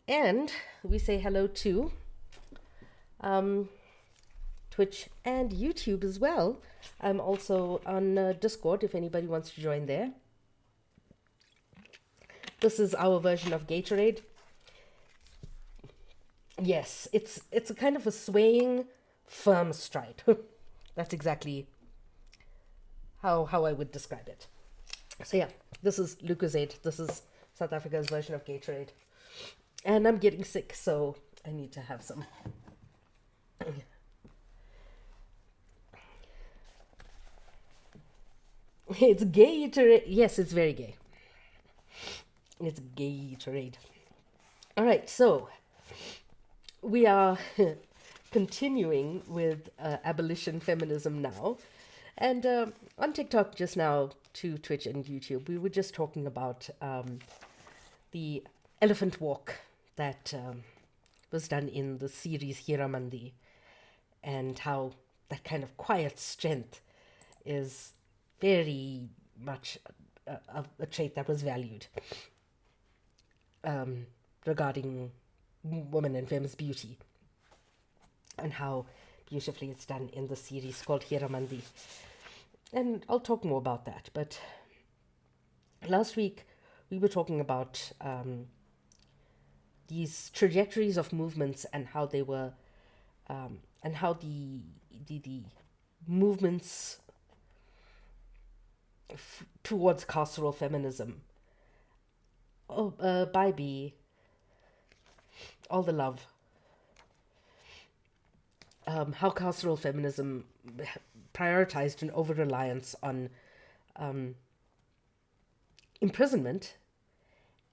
And we say hello to um, Twitch and YouTube as well. I'm also on Discord if anybody wants to join there. This is our version of Gatorade. Yes, it's a kind of a swaying, firm stride. That's exactly how I would describe it. So yeah, this is Lucozade. This is South Africa's version of Gatorade. And I'm getting sick, so I need to have some. It's Gatorade. Yes, it's very gay. It's Gatorade. All right, so we are continuing with abolition feminism now. And on TikTok just now, to Twitch and YouTube, we were just talking about the elephant walk that was done in the series Hiramandi, and how that kind of quiet strength is very much a trait that was valued regarding women and femmes beauty, and how beautifully it's done in the series called Hiramandi. And I'll talk more about that. But last week we were talking about these trajectories of movements and how they were, and how the movements towards carceral feminism. Bye B. All the love. How carceral feminism prioritized an over-reliance on imprisonment,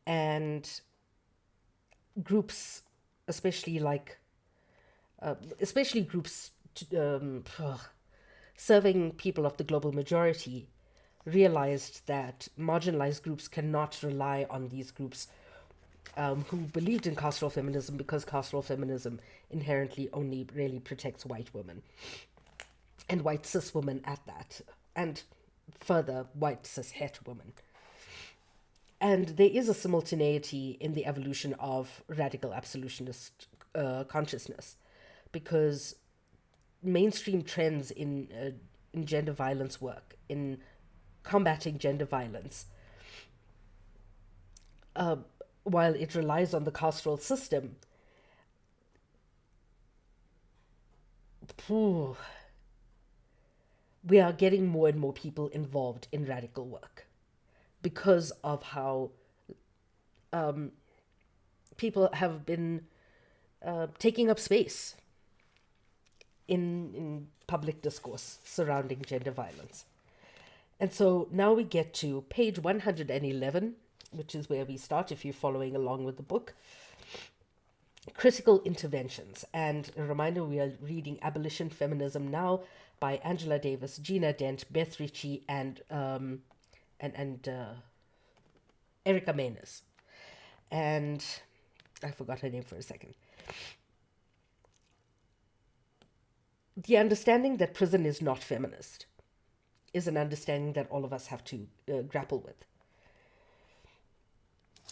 and groups, especially groups serving people of the global majority, realized that marginalized groups cannot rely on these groups who believed in carceral feminism, because carceral feminism inherently only really protects white women, and white cis women at that, and further white cis het women. And there is a simultaneity in the evolution of radical absolutionist consciousness, because mainstream trends in gender violence work, in combating gender violence, while it relies on the carceral system, we are getting more and more people involved in radical work, because of how people have been taking up space in public discourse surrounding gender violence. And so now we get to page 111, which is where we start if you're following along with the book. Critical interventions. And a reminder, we are reading Abolition Feminism Now by Angela Davis, Gina Dent, Beth Richie, and Erica Mayness. And I forgot her name for a second. The understanding that prison is not feminist is an understanding that all of us have to grapple with.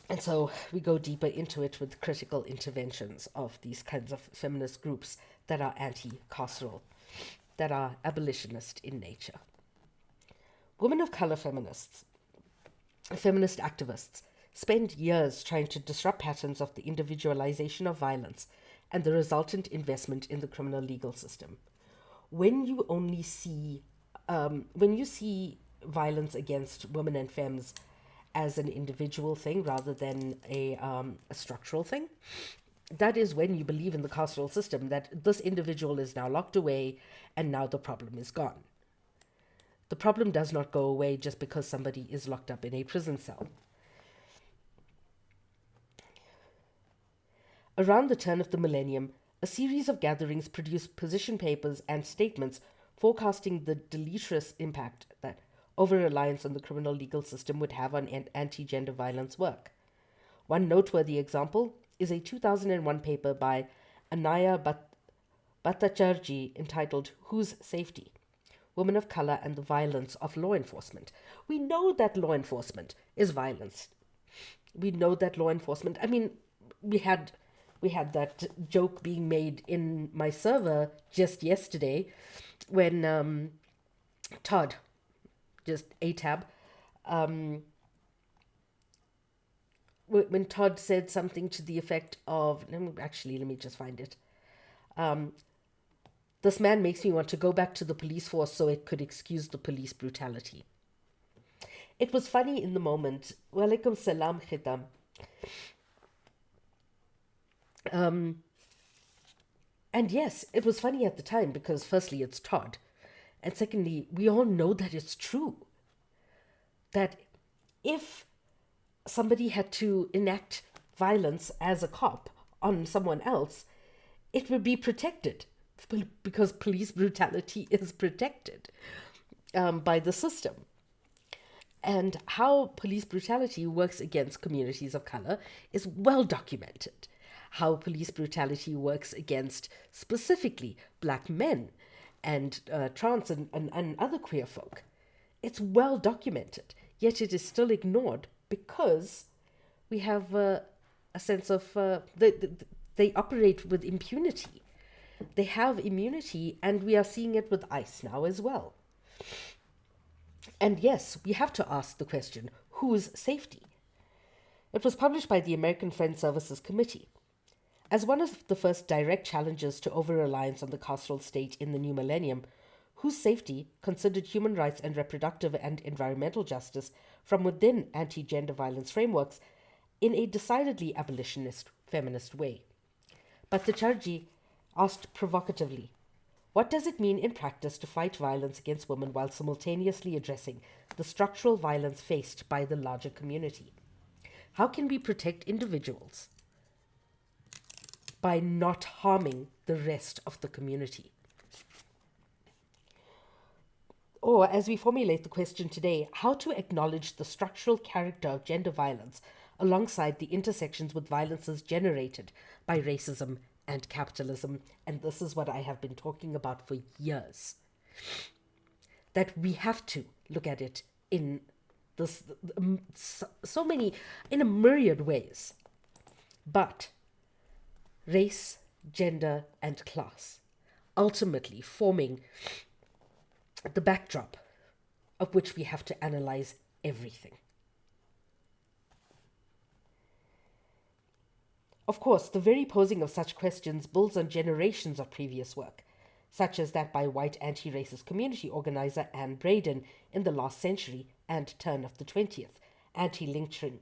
And so we go deeper into it with critical interventions of these kinds of feminist groups that are anti-carceral, that are abolitionist in nature. Women of color feminist activists spend years trying to disrupt patterns of the individualization of violence and the resultant investment in the criminal legal system. When you see violence against women and femmes as an individual thing rather than a structural thing, that is when you believe in the carceral system, that this individual is now locked away and now the problem is gone. The problem does not go away just because somebody is locked up in a prison cell. Around the turn of the millennium, a series of gatherings produced position papers and statements forecasting the deleterious impact that over-reliance on the criminal legal system would have on anti-gender violence work. One noteworthy example is a 2001 paper by Anaya Bhattacharjee entitled Whose Safety? Women of Color and the Violence of Law Enforcement. We know that law enforcement is violence. We know that law enforcement, we had that joke being made in my server just yesterday when Todd, just a tab, when Todd said something to the effect of, let me just find it. This man makes me want to go back to the police force so it could excuse the police brutality. It was funny in the moment. Walaikum salam, khitam. And yes, it was funny at the time because firstly, it's Todd. And secondly, we all know that it's true. That if somebody had to enact violence as a cop on someone else, it would be protected because police brutality is protected by the system. And how police brutality works against communities of color is well documented. How police brutality works against specifically black men and trans and other queer folk. It's well documented, yet it is still ignored because we have a sense of they operate with impunity. They have immunity, and we are seeing it with ICE now as well. And yes, we have to ask the question, whose safety? It was published by the American Friends Services Committee. As one of the first direct challenges to over-reliance on the carceral state in the new millennium, whose safety considered human rights and reproductive and environmental justice from within anti-gender violence frameworks in a decidedly abolitionist, feminist way. But the Charji asked provocatively, what does it mean in practice to fight violence against women while simultaneously addressing the structural violence faced by the larger community? How can we protect individuals by not harming the rest of the community? Or, as we formulate the question today, how to acknowledge the structural character of gender violence alongside the intersections with violences generated by racism and capitalism. And this is what I have been talking about for years. That we have to look at it in this in a myriad ways. But race, gender, and class ultimately forming the backdrop of which we have to analyze everything. Of course, the very posing of such questions builds on generations of previous work, such as that by white anti-racist community organizer Anne Braden in the last century and turn of the 20th, anti-lynching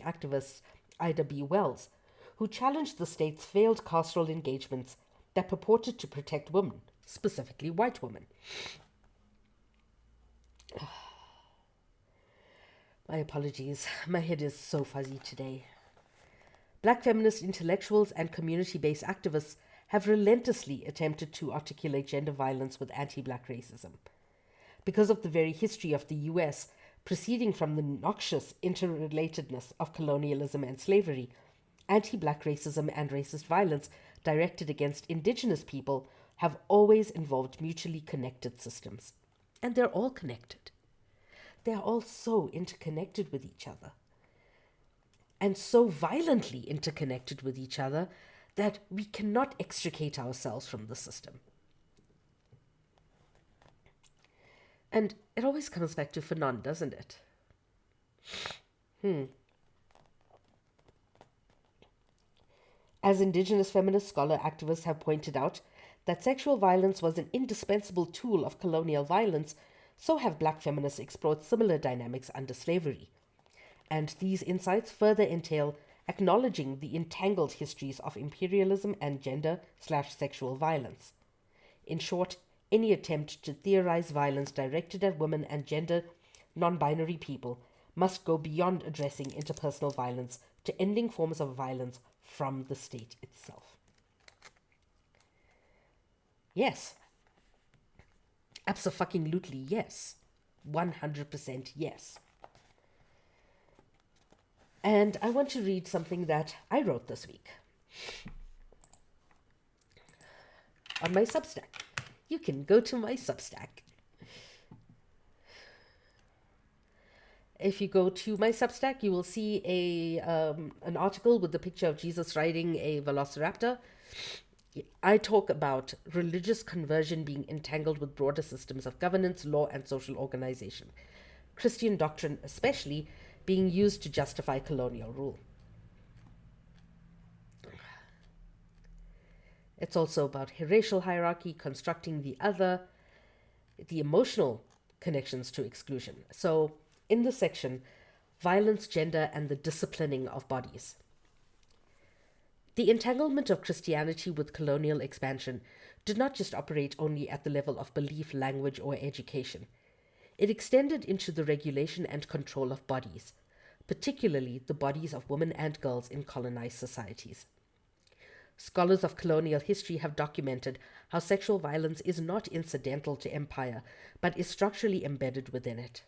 activist Ida B. Wells, who challenged the state's failed carceral engagements that purported to protect women, specifically white women. My apologies, my head is so fuzzy today. Black feminist intellectuals and community-based activists have relentlessly attempted to articulate gender violence with anti-black racism. Because of the very history of the U.S., proceeding from the noxious interrelatedness of colonialism and slavery, anti-black racism and racist violence directed against indigenous people have always involved mutually connected systems. And they're all connected. They're all so interconnected with each other. And so violently interconnected with each other that we cannot extricate ourselves from the system. And it always comes back to Fanon, doesn't it? As indigenous feminist scholar activists have pointed out, that sexual violence was an indispensable tool of colonial violence, so have black feminists explored similar dynamics under slavery. And these insights further entail acknowledging the entangled histories of imperialism and gender/sexual violence. In short, any attempt to theorize violence directed at women and gender non-binary people must go beyond addressing interpersonal violence to ending forms of violence from the state itself. Yes. Abso-fucking-lutely yes. 100% yes. And I want to read something that I wrote this week on my Substack. You can go to my Substack. If you go to my Substack, you will see an article with the picture of Jesus riding a velociraptor. I talk about religious conversion being entangled with broader systems of governance, law, and social organization. Christian doctrine, especially, being used to justify colonial rule. It's also about racial hierarchy, constructing the other, the emotional connections to exclusion. So, in this section, violence, gender, and the disciplining of bodies. The entanglement of Christianity with colonial expansion did not just operate only at the level of belief, language, or education. It extended into the regulation and control of bodies, particularly the bodies of women and girls in colonized societies. Scholars of colonial history have documented how sexual violence is not incidental to empire, but is structurally embedded within it.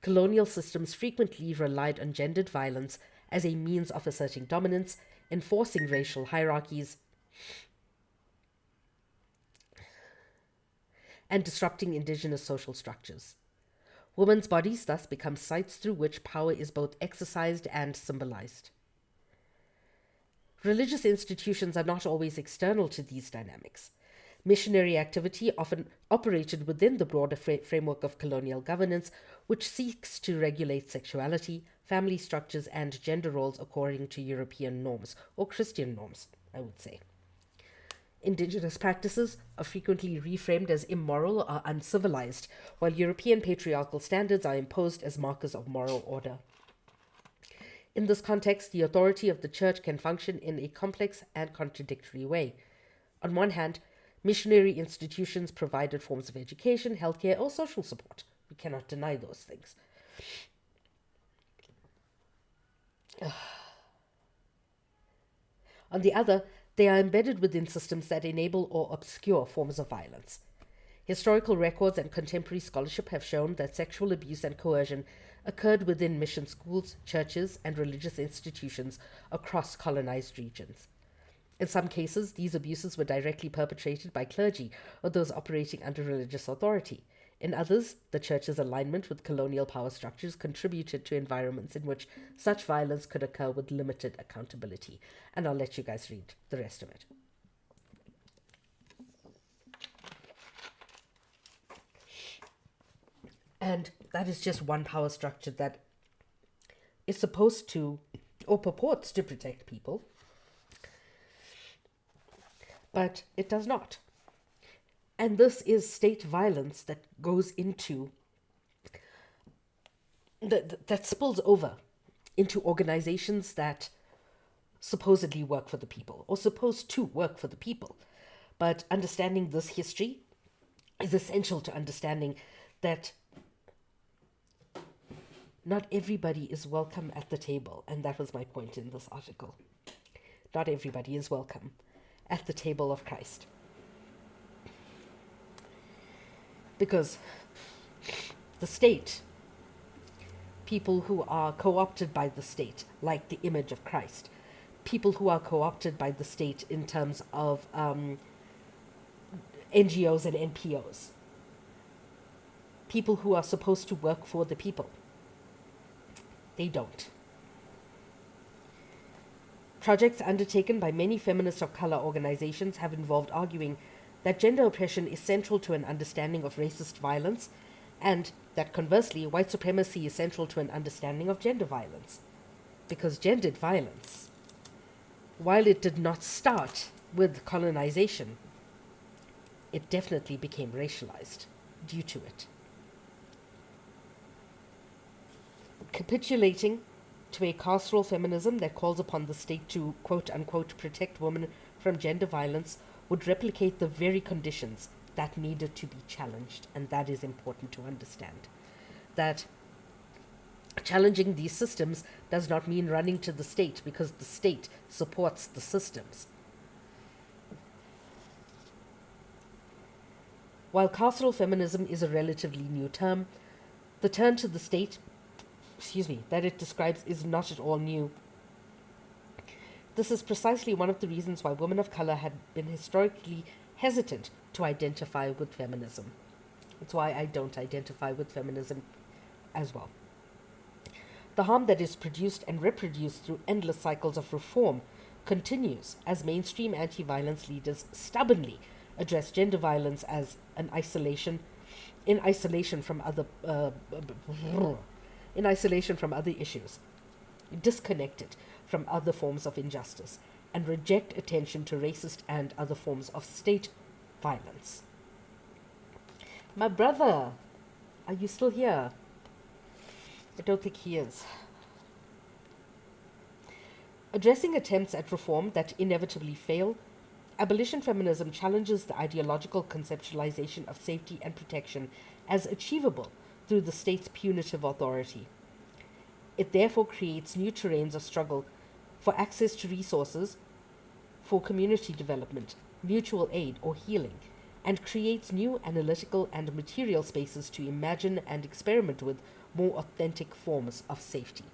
Colonial systems frequently relied on gendered violence as a means of asserting dominance, enforcing racial hierarchies, and disrupting indigenous social structures. Women's bodies thus become sites through which power is both exercised and symbolized. Religious institutions are not always external to these dynamics. Missionary activity often operated within the broader framework of colonial governance, which seeks to regulate sexuality, family structures, and gender roles according to European norms, or Christian norms, I would say. Indigenous practices are frequently reframed as immoral or uncivilized, while European patriarchal standards are imposed as markers of moral order. In this context, the authority of the church can function in a complex and contradictory way. On one hand, missionary institutions provided forms of education, healthcare, or social support. We cannot deny those things. On the other, they are embedded within systems that enable or obscure forms of violence. Historical records and contemporary scholarship have shown that sexual abuse and coercion occurred within mission schools, churches, and religious institutions across colonized regions. In some cases, these abuses were directly perpetrated by clergy or those operating under religious authority. In others, the church's alignment with colonial power structures contributed to environments in which such violence could occur with limited accountability. And I'll let you guys read the rest of it. And that is just one power structure that is supposed to, or purports to, protect people. But it does not. And this is state violence that goes into, that spills over into organizations that supposedly work for the people, or supposed to work for the people. But understanding this history is essential to understanding that not everybody is welcome at the table, and that was my point in this article. Not everybody is welcome at the table of Christ. Because the state, people who are co-opted by the state, like the image of Christ, people who are co-opted by the state in terms of NGOs and NPOs, people who are supposed to work for the people, they don't. Projects undertaken by many feminist of color organizations have involved arguing that gender oppression is central to an understanding of racist violence, and that conversely, white supremacy is central to an understanding of gender violence. Because gendered violence, while it did not start with colonization, it definitely became racialized due to it. Capitulating to a carceral feminism that calls upon the state to, quote-unquote, protect women from gender violence would replicate the very conditions that needed to be challenged, and that is important to understand. That challenging these systems does not mean running to the state, because the state supports the systems. While carceral feminism is a relatively new term, the turn to the state that it describes is not at all new. This is precisely one of the reasons why women of color had been historically hesitant to identify with feminism. It's why I don't identify with feminism as well. The harm that is produced and reproduced through endless cycles of reform continues as mainstream anti-violence leaders stubbornly address gender violence as an isolation from other in isolation from other issues, disconnected from other forms of injustice, and reject attention to racist and other forms of state violence. My brother, are you still here? I don't think he is. Addressing attempts at reform that inevitably fail, abolition feminism challenges the ideological conceptualization of safety and protection as achievable through the state's punitive authority. It therefore creates new terrains of struggle for access to resources, for community development, mutual aid, or healing, and creates new analytical and material spaces to imagine and experiment with more authentic forms of safety.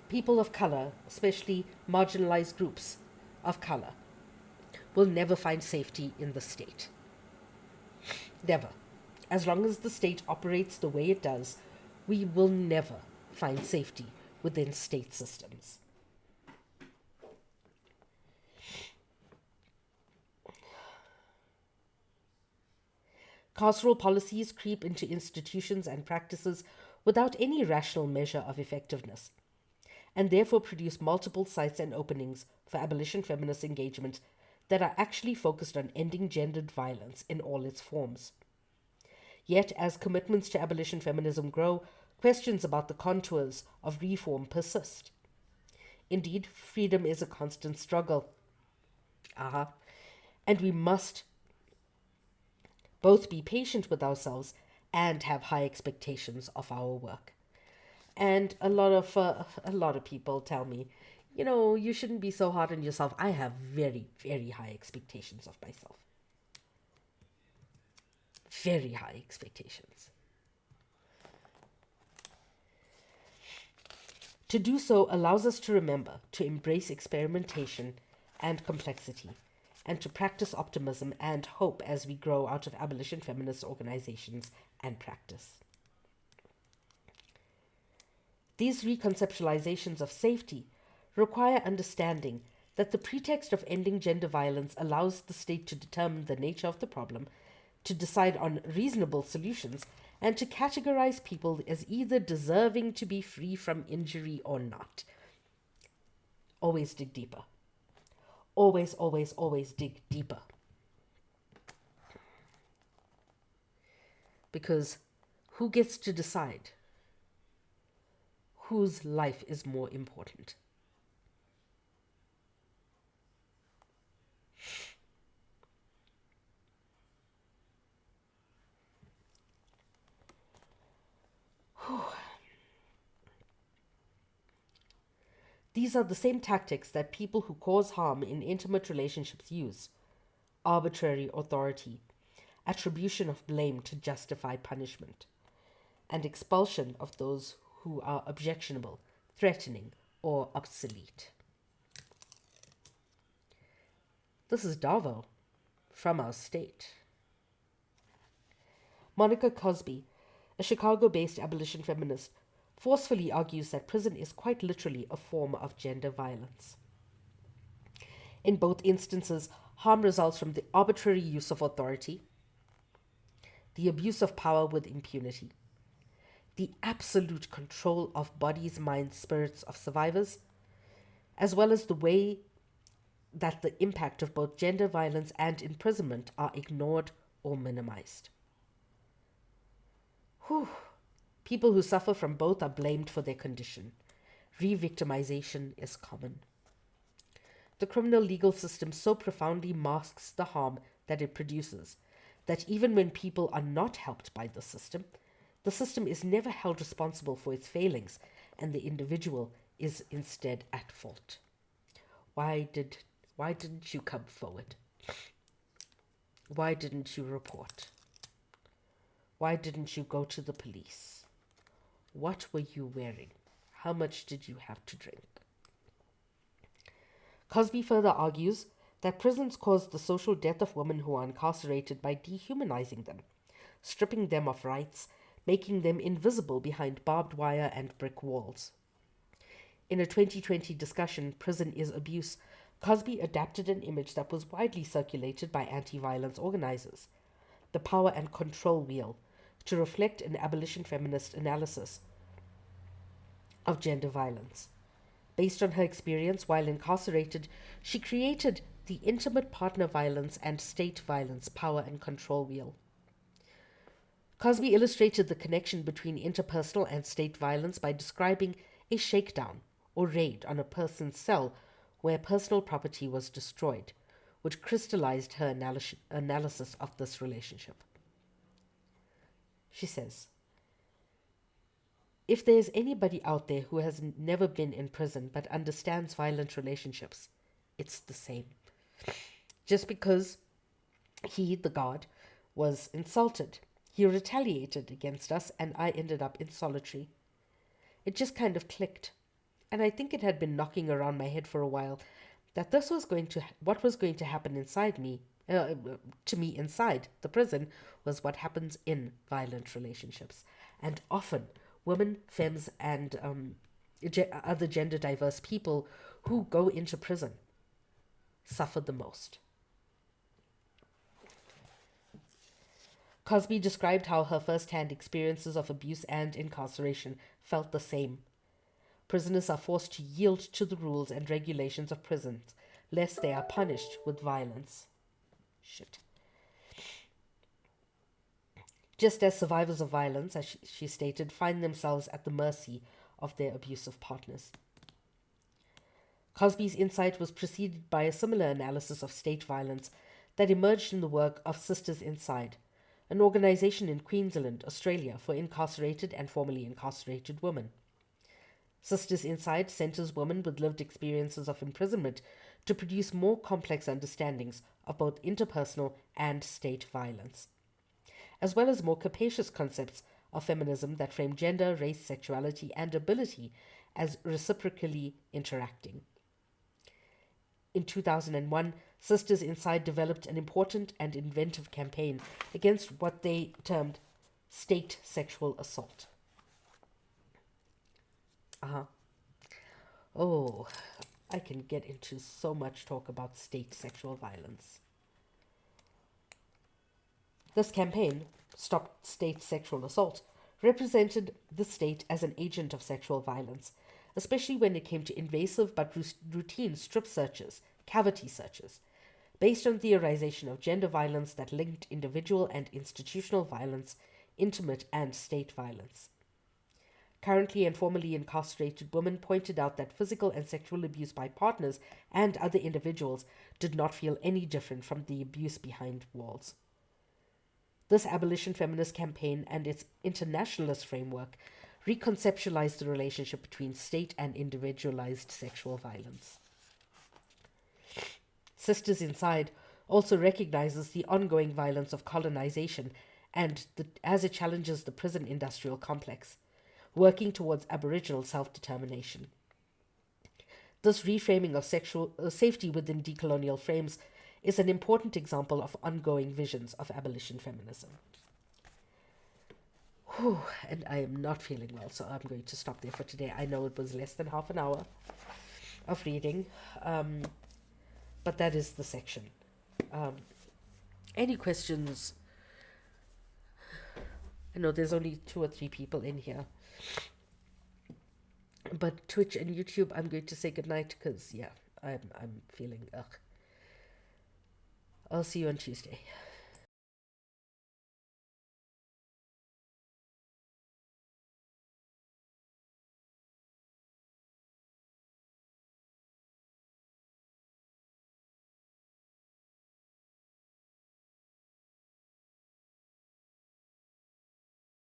People of color, especially marginalized groups of color, will never find safety in the state. Never. As long as the state operates the way it does, we will never find safety within state systems. Carceral policies creep into institutions and practices without any rational measure of effectiveness, and therefore produce multiple sites and openings for abolition feminist engagement that are actually focused on ending gendered violence in all its forms. Yet, as commitments to abolition feminism grow, questions about the contours of reform persist. Indeed, freedom is a constant struggle. And we must both be patient with ourselves and have high expectations of our work. And a lot of people tell me, you shouldn't be so hard on yourself. I have very, very high expectations of myself. Very high expectations. To do so allows us to remember to embrace experimentation and complexity, and to practice optimism and hope as we grow out of abolition feminist organizations and practice. These reconceptualizations of safety require understanding that the pretext of ending gender violence allows the state to determine the nature of the problem, to decide on reasonable solutions, and to categorize people as either deserving to be free from injury or not. Always dig deeper. Always, always, always dig deeper. Because who gets to decide whose life is more important? These are the same tactics that people who cause harm in intimate relationships use: arbitrary authority, attribution of blame to justify punishment, and expulsion of those who are objectionable, threatening, or obsolete. This is Davo from our state. Monica Cosby, a Chicago-based abolition feminist, forcefully argues that prison is quite literally a form of gender violence. In both instances, harm results from the arbitrary use of authority, the abuse of power with impunity, the absolute control of bodies, minds, spirits of survivors, as well as the way that the impact of both gender violence and imprisonment are ignored or minimized. People who suffer from both are blamed for their condition. Re-victimization is common. The criminal legal system so profoundly masks the harm that it produces that even when people are not helped by the system is never held responsible for its failings, and the individual is instead at fault. Why didn't you come forward? Why didn't you report? Why didn't you go to the police? What were you wearing? How much did you have to drink? Cosby further argues that prisons cause the social death of women who are incarcerated by dehumanizing them, stripping them of rights, making them invisible behind barbed wire and brick walls. In a 2020 discussion, Prison is Abuse, Cosby adapted an image that was widely circulated by anti-violence organizers, the power and control wheel, to reflect an abolition feminist analysis of gender violence. Based on her experience while incarcerated, she created the intimate partner violence and state violence power and control wheel. Cosby illustrated the connection between interpersonal and state violence by describing a shakedown or raid on a person's cell where personal property was destroyed, which crystallized her analysis of this relationship. She says, if there's anybody out there who has never been in prison but understands violent relationships, it's the same. Just because he, the guard, was insulted, he retaliated against us, and I ended up in solitary. It just kind of clicked, and I think it had been knocking around my head for a while that this was what was going to happen inside me, to me inside the prison, was what happens in violent relationships, and often women, femmes, and other gender diverse people who go into prison suffer the most. Cosby described how her first-hand experiences of abuse and incarceration felt the same. Prisoners are forced to yield to the rules and regulations of prisons, lest they are punished with violence. Just as survivors of violence, as she stated, find themselves at the mercy of their abusive partners. Cosby's insight was preceded by a similar analysis of state violence that emerged in the work of Sisters Inside, an organization in Queensland, Australia, for incarcerated and formerly incarcerated women. Sisters Inside centers women with lived experiences of imprisonment to produce more complex understandings of both interpersonal and state violence, as well as more capacious concepts of feminism that frame gender, race, sexuality, and ability as reciprocally interacting. In 2001, Sisters Inside developed an important and inventive campaign against what they termed state sexual assault. Oh, I can get into so much talk about state sexual violence. This campaign, Stop State Sexual Assault, represented the state as an agent of sexual violence, especially when it came to invasive but routine strip searches, cavity searches, based on theorization of gender violence that linked individual and institutional violence, intimate and state violence. Currently and formerly incarcerated women pointed out that physical and sexual abuse by partners and other individuals did not feel any different from the abuse behind walls. This abolition feminist campaign and its internationalist framework reconceptualized the relationship between state and individualized sexual violence. Sisters Inside also recognizes the ongoing violence of colonization and as it challenges the prison industrial complex, working towards Aboriginal self-determination. This reframing of sexual safety within decolonial frames is an important example of ongoing visions of abolition feminism. And I am not feeling well, so I'm going to stop there for today. I know it was less than half an hour of reading, but that is the section. Any questions? I know there's only 2 or 3 people in here. But Twitch and YouTube, I'm going to say goodnight because, yeah, I'm feeling ugh. I'll see you on Tuesday.